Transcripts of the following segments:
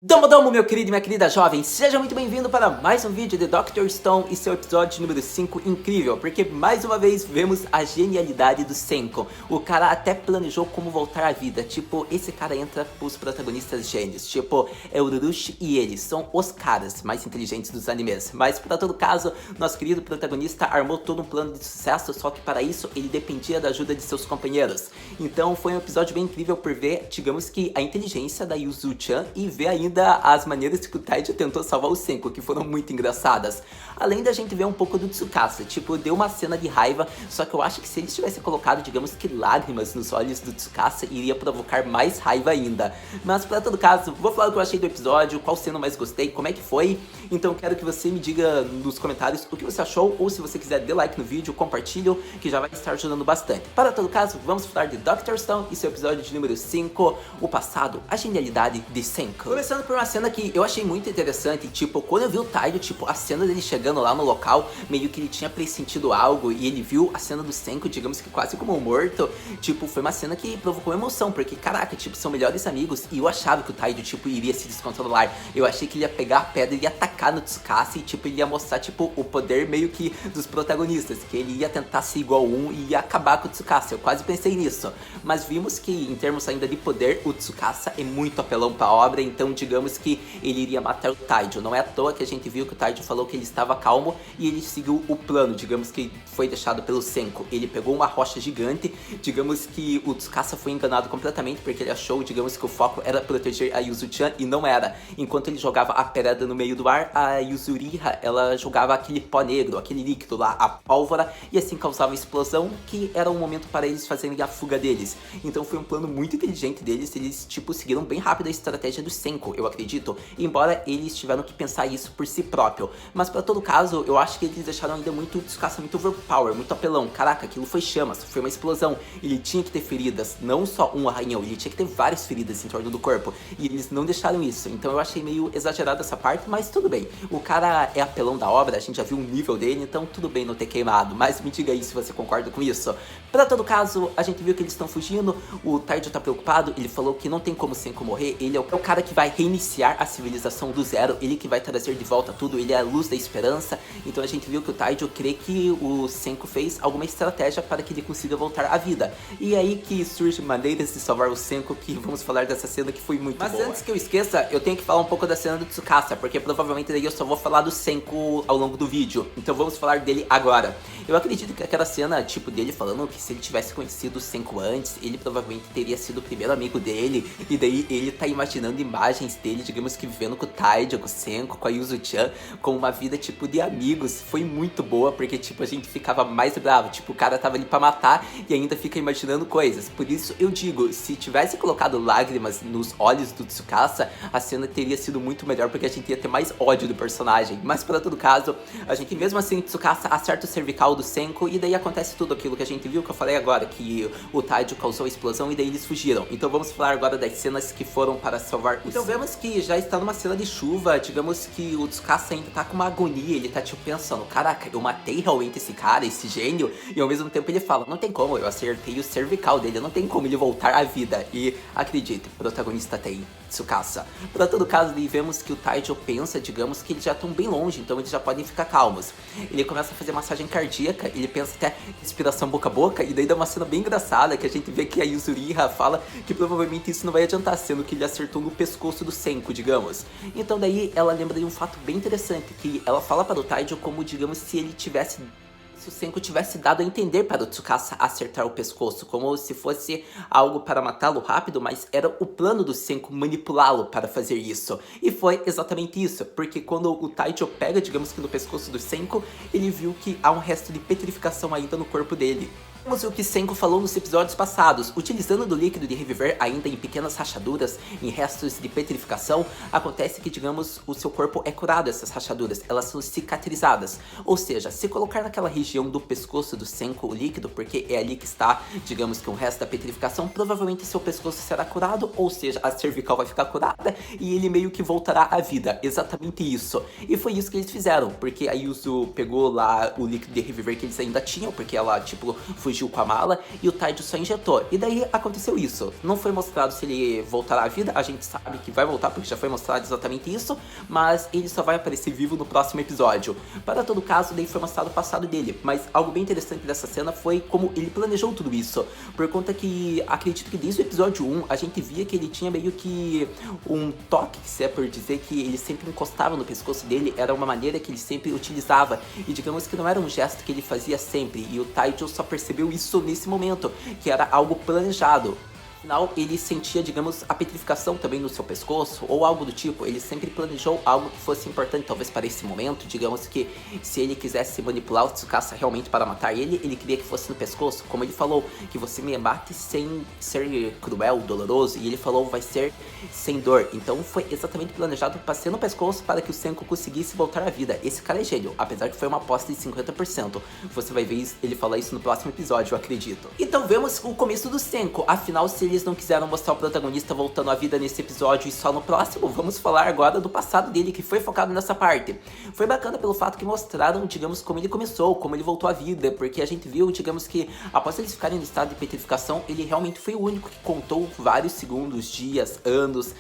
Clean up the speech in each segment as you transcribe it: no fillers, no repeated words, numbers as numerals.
Domo Domo, meu querido e minha querida jovem, seja muito bem-vindo para mais um vídeo de Dr. Stone e seu episódio número 5 incrível, porque mais uma vez vemos a genialidade do Senko. O cara até planejou como voltar à vida, tipo, esse cara entra pros protagonistas gênios, tipo, é o Urushi e ele, são os caras mais inteligentes dos animes. Mas para todo caso, nosso querido protagonista armou todo um plano de sucesso, só que para isso ele dependia da ajuda de seus companheiros. Então foi um episódio bem incrível por ver, digamos que a inteligência da Yuzu-chan e ver ainda as maneiras que o Taiji tentou salvar o Senko, que foram muito engraçadas. Além da gente ver um pouco do Tsukasa, tipo, deu uma cena de raiva, só que eu acho que se eles tivessem colocado, digamos que lágrimas nos olhos do Tsukasa, iria provocar mais raiva ainda. Mas pra todo caso, vou falar o que eu achei do episódio, qual cena eu mais gostei, como é que foi. Então quero que você me diga nos comentários o que você achou, ou se você quiser dê like no vídeo, compartilhe, que já vai estar ajudando bastante. Para todo caso, vamos falar de Dr. Stone e seu episódio de número 5, o passado, a genialidade de Senko. Começando por uma cena que eu achei muito interessante, tipo, quando eu vi o Taiji, tipo, a cena dele chegando lá no local, meio que ele tinha pressentido algo, e ele viu a cena do Senko, digamos que quase como morto, tipo, foi uma cena que provocou emoção, porque, caraca, tipo, são melhores amigos, e eu achava que o Taiji, tipo, iria se descontrolar, eu achei que ele ia pegar a pedra e ia atacar no Tsukasa, e, tipo, ele ia mostrar, tipo, o poder meio que dos protagonistas, que ele ia tentar ser igual um e ia acabar com o Tsukasa, eu quase pensei nisso, mas vimos que, em termos ainda de poder, o Tsukasa é muito apelão pra obra, então, digamos que ele iria matar o Taiji. Não é à toa que a gente viu que o Taiji falou que ele estava calmo e ele seguiu o plano, digamos que foi deixado pelo Senko. Ele pegou uma rocha gigante, digamos que o Tsukasa foi enganado completamente porque ele achou, digamos que o foco era proteger a Yuzu-chan e não era. Enquanto ele jogava a pedra no meio do ar, a Yuzuriha, ela jogava aquele pó negro, aquele líquido lá, a pólvora, e assim causava explosão, que era um momento para eles fazerem a fuga deles. Então foi um plano muito inteligente deles, eles tipo seguiram bem rápido a estratégia do Senko, eu acredito. Embora eles tiveram que pensar isso por si próprio. Mas pra todo caso, eu acho que eles deixaram ainda muito o Tsukasa muito overpower, muito apelão. Caraca, aquilo foi chamas, foi uma explosão. Ele tinha que ter feridas, não só um arranhão, ele tinha que ter várias feridas em torno do corpo. E eles não deixaram isso. Então eu achei meio exagerado essa parte, mas tudo bem. O cara é apelão da obra, a gente já viu o nível dele, então tudo bem não ter queimado. Mas me diga aí se você concorda com isso. Pra todo caso, a gente viu que eles estão fugindo, o Taiji tá preocupado, ele falou que não tem como Senko morrer, ele é o cara que vai reiniciar a civilização do zero, ele que vai trazer de volta tudo, ele é a luz da esperança. Então a gente viu que o Taiji crê que o Senko fez alguma estratégia para que ele consiga voltar à vida. E aí que surge maneiras de salvar o Senko, que vamos falar dessa cena que foi muito boa. Mas antes que eu esqueça, eu tenho que falar um pouco da cena do Tsukasa, porque provavelmente daí eu só vou falar do Senko ao longo do vídeo. Então vamos falar dele agora. Eu acredito que aquela cena, tipo, dele falando que se ele tivesse conhecido o Senko antes, ele provavelmente teria sido o primeiro amigo dele, e daí ele tá imaginando imagens dele, digamos que vivendo com o Taiji, com o Senko, com a Yuzu-chan, com uma vida, tipo, de amigos. Foi muito boa, porque, tipo, a gente ficava mais bravo, tipo, o cara tava ali pra matar e ainda fica imaginando coisas. Por isso, eu digo, se tivesse colocado lágrimas nos olhos do Tsukasa, a cena teria sido muito melhor, porque a gente ia ter mais ódio do personagem. Mas, para todo caso, a gente, mesmo assim, o Tsukasa acerta o cervical do Senko, e daí acontece tudo aquilo que a gente viu, que eu falei agora, que o Taiji causou a explosão, e daí eles fugiram. Então vamos falar agora das cenas que foram para salvar o Então vemos que já está numa cena de chuva, digamos que o Tsukasa ainda tá com uma agonia, ele tá tipo pensando, caraca, eu matei realmente esse cara, esse gênio, e ao mesmo tempo ele fala, não tem como, eu acertei o cervical dele, não tem como ele voltar à vida. E acredite, o protagonista tem Tsukasa. Pra todo caso, daí vemos que o Taiji pensa, digamos, que eles já estão bem longe, então eles já podem ficar calmos. Ele começa a fazer massagem cardíaca, ele pensa até respiração boca a boca, e daí dá uma cena bem engraçada, que a gente vê que a Yuzuriha fala que provavelmente isso não vai adiantar, sendo que ele acertou no pescoço do Senko, digamos. Então daí ela lembra de um fato bem interessante, que ela fala para o Taiji como, digamos, se ele tivesse... se o Senko tivesse dado a entender para o Tsukasa acertar o pescoço, como se fosse algo para matá-lo rápido, mas era o plano do Senko manipulá-lo para fazer isso. E foi exatamente isso, porque quando o Taiji pega, digamos que no pescoço do Senko, ele viu que há um resto de petrificação ainda no corpo dele. Vemos o que Senko falou nos episódios passados, utilizando do líquido de reviver ainda em pequenas rachaduras, em restos de petrificação, acontece que, digamos, o seu corpo é curado essas rachaduras, elas são cicatrizadas. Ou seja, se colocar naquela região do pescoço do Senko o líquido, porque é ali que está, digamos que o resto da petrificação, provavelmente seu pescoço será curado, ou seja, a cervical vai ficar curada e ele meio que voltará à vida, exatamente isso. E foi isso que eles fizeram, porque a Yuzu pegou lá o líquido de reviver que eles ainda tinham, porque ela, tipo, fugiu fugiu com a mala e o Taijo só injetou. E daí aconteceu isso. Não foi mostrado se ele voltará à vida, a gente sabe que vai voltar porque já foi mostrado exatamente isso, mas ele só vai aparecer vivo no próximo episódio. Para todo caso, daí foi mostrado o passado dele, mas algo bem interessante dessa cena foi como ele planejou tudo isso, por conta que acredito que desde o episódio 1 a gente via que ele tinha meio que um toque, se é por dizer, que ele sempre encostava no pescoço dele, era uma maneira que ele sempre utilizava, e digamos que não era um gesto que ele fazia sempre, e o Taijo só percebeu isso nesse momento, que era algo planejado. Afinal, ele sentia, digamos, a petrificação também no seu pescoço, ou algo do tipo. Ele sempre planejou algo que fosse importante, talvez para esse momento. Digamos que se ele quisesse manipular o Tsukasa realmente para matar ele, ele queria que fosse no pescoço. Como ele falou, que você me mate sem ser cruel, doloroso. E ele falou, vai ser sem dor. Então foi exatamente planejado para ser no pescoço, para que o Senko conseguisse voltar à vida. Esse cara é gênio, apesar que foi uma aposta de 50%. Você vai ver ele falar isso no próximo episódio, eu acredito. Então vemos o começo do Senko. Afinal, se eles não quiseram mostrar o protagonista voltando à vida nesse episódio e só no próximo, vamos falar agora do passado dele, que foi focado nessa parte. Foi bacana pelo fato que mostraram, digamos, como ele começou, como ele voltou à vida, porque a gente viu, digamos que após eles ficarem no estado de petrificação, ele realmente foi o único que contou vários segundos, dias, anos,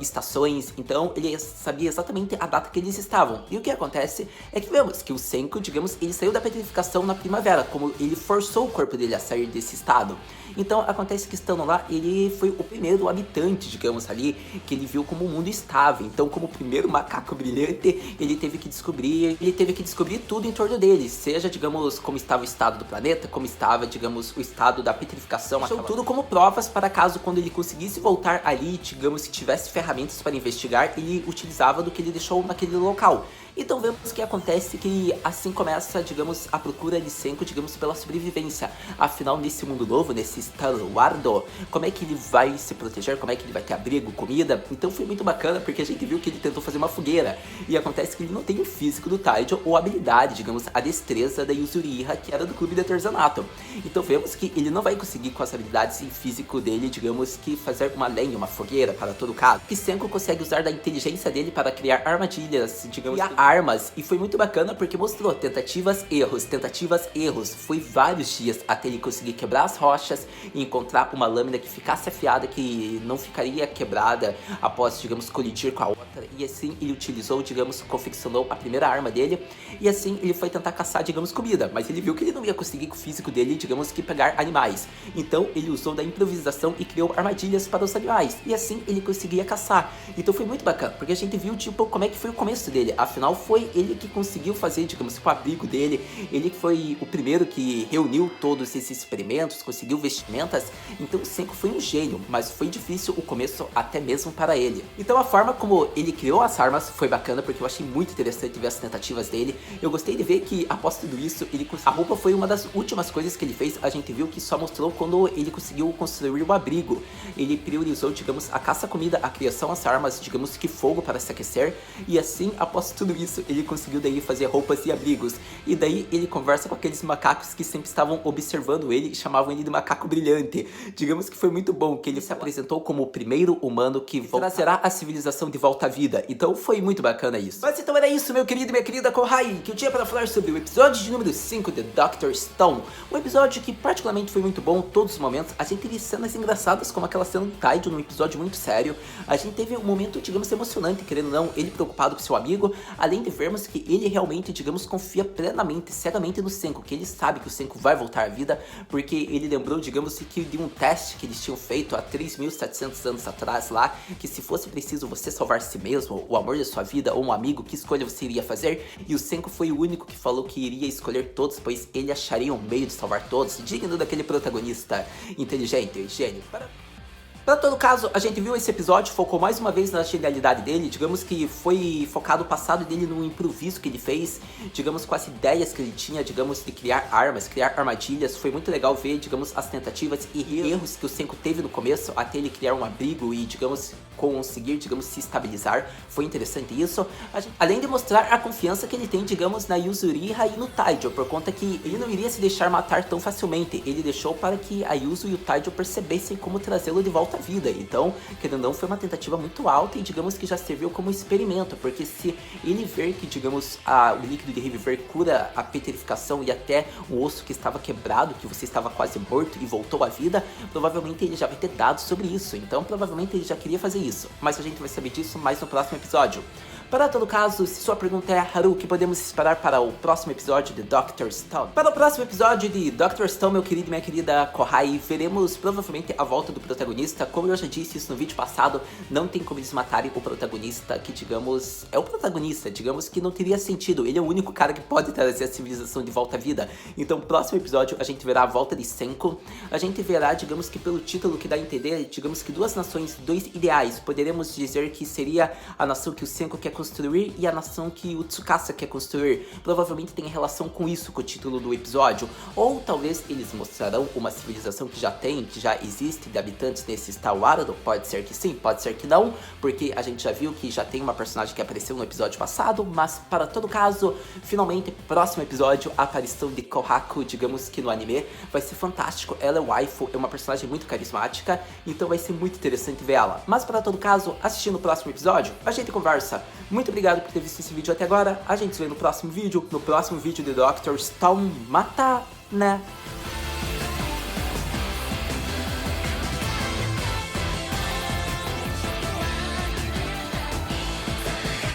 estações, então ele sabia exatamente a data que eles estavam. E o que acontece é que vemos que o Senko, digamos, ele saiu da petrificação na primavera, como ele forçou o corpo dele a sair desse estado. Então acontece que estando lá, ele foi o primeiro habitante, digamos ali, que ele viu como o mundo estava. Então, como o primeiro macaco brilhante, ele teve que descobrir tudo em torno dele, seja, digamos, como estava o estado do planeta, como estava, digamos, o estado da petrificação, tudo como provas para caso quando ele conseguisse voltar ali, digamos, se tivesse ferramentas para investigar, ele utilizava do que ele deixou naquele local. Então vemos que acontece que assim começa, digamos, a procura de Senko, digamos, pela sobrevivência. Afinal, nesse mundo novo, nesse Stalwardo, como é que ele vai se proteger, como é que ele vai ter abrigo, comida? Então foi muito bacana, porque a gente viu que ele tentou fazer uma fogueira. E acontece que ele não tem o físico do Taijo, ou a habilidade, digamos, a destreza da Yuzuriha, que era do clube de artesanato. Então vemos que ele não vai conseguir com as habilidades e físico dele, digamos, que fazer uma lenha, uma fogueira, para todo caso. Que Senko consegue usar da inteligência dele para criar armadilhas, digamos, armas, e foi muito bacana porque mostrou tentativas, erros, foi vários dias até ele conseguir quebrar as rochas e encontrar uma lâmina que ficasse afiada, que não ficaria quebrada após, digamos, colidir com a outra, e assim ele utilizou, digamos, confeccionou a primeira arma dele, e assim ele foi tentar caçar, digamos, comida, mas ele viu que ele não ia conseguir com o físico dele, digamos, que pegar animais, então ele usou da improvisação e criou armadilhas para os animais, e assim ele conseguia caçar. Então foi muito bacana, porque a gente viu, tipo, como é que foi o começo dele. Afinal, foi ele que conseguiu fazer, digamos, o abrigo dele, ele que foi o primeiro que reuniu todos esses experimentos, conseguiu vestimentas. Então o Senko foi um gênio, mas foi difícil o começo até mesmo para ele. Então a forma como ele criou as armas foi bacana, porque eu achei muito interessante ver as tentativas dele. Eu gostei de ver que após tudo isso, a roupa foi uma das últimas coisas que ele fez. A gente viu que só mostrou quando ele conseguiu construir o abrigo. Ele priorizou, digamos, a caça-comida, a criação das armas, digamos que fogo para se aquecer, e assim, após tudo isso, ele conseguiu daí fazer roupas e abrigos. E daí ele conversa com aqueles macacos que sempre estavam observando ele e chamavam ele de macaco brilhante. Digamos que foi muito bom, que ele se apresentou como o primeiro humano que trazerá a civilização de volta à vida. Então foi muito bacana isso. Mas então era isso, meu querido e minha querida Kohai, que eu tinha para falar sobre o episódio de número 5 de Dr. Stone. Um episódio que particularmente foi muito bom, todos os momentos. A gente teve cenas engraçadas, como aquela cena do Taijo, num episódio muito sério. A gente teve um momento, digamos, emocionante, querendo ou não, ele preocupado com seu amigo, além de vermos que ele realmente, digamos, confia plenamente, cegamente no Senko, que ele sabe que o Senko vai voltar à vida, porque ele lembrou, digamos, que de um teste que eles tinham feito há 3.700 anos atrás lá, que se fosse preciso você salvar si mesmo, o amor da sua vida ou um amigo, que escolha você iria fazer? E o Senko foi o único que falou que iria escolher todos, pois ele acharia um meio de salvar todos, digno daquele protagonista inteligente, gênio. Para todo caso, a gente viu esse episódio, focou mais uma vez na genialidade dele, digamos que foi focado o passado dele no improviso que ele fez, digamos, com as ideias que ele tinha, digamos, de criar armas, criar armadilhas. Foi muito legal ver, digamos, as tentativas e erros que o Senko teve no começo, até ele criar um abrigo e, digamos, conseguir, digamos, se estabilizar. Foi interessante isso, além de mostrar a confiança que ele tem, digamos, na Yuzuriha e no Taijo, por conta que ele não iria se deixar matar tão facilmente. Ele deixou para que a Yuzu e o Taijo percebessem como trazê-lo de volta à vida. Então, querendo ou não, foi uma tentativa muito alta e digamos que já serviu como experimento, porque se ele ver que, digamos, o líquido de reviver cura a petrificação e até o osso que estava quebrado, que você estava quase morto e voltou à vida, provavelmente ele já vai ter dados sobre isso. Então, provavelmente ele já queria fazer isso. Mas a gente vai saber disso mais no próximo episódio. Para todo caso, se sua pergunta é, Haru, o que podemos esperar para o próximo episódio de Dr. Stone? Para o próximo episódio de Dr. Stone, meu querido e minha querida Kohai, veremos provavelmente a volta do protagonista. Como eu já disse isso no vídeo passado, não tem como eles matarem o protagonista, que digamos, é o protagonista, digamos que não teria sentido. Ele é o único cara que pode trazer a civilização de volta à vida. Então, no próximo episódio, a gente verá a volta de Senko. A gente verá, digamos que pelo título que dá a entender, digamos que duas nações, dois ideais. Poderemos dizer que seria a nação que o Senko quer construir e a nação que o Tsukasa quer construir. Provavelmente tem relação com isso, com o título do episódio. Ou talvez eles mostrarão uma civilização que já existe de habitantes nesse Star Wars. Pode ser que sim, pode ser que não, porque a gente já viu que já tem uma personagem que apareceu no episódio passado, mas para todo caso, finalmente, próximo episódio, a aparição de Kohaku, digamos que no anime, vai ser fantástico. Ela é waifu, é uma personagem muito carismática, então vai ser muito interessante ver ela. Mas para todo caso, assistindo o próximo episódio, a gente conversa. Muito obrigado por ter visto esse vídeo até agora. A gente se vê no próximo vídeo de Dr. Stone. Mata, né?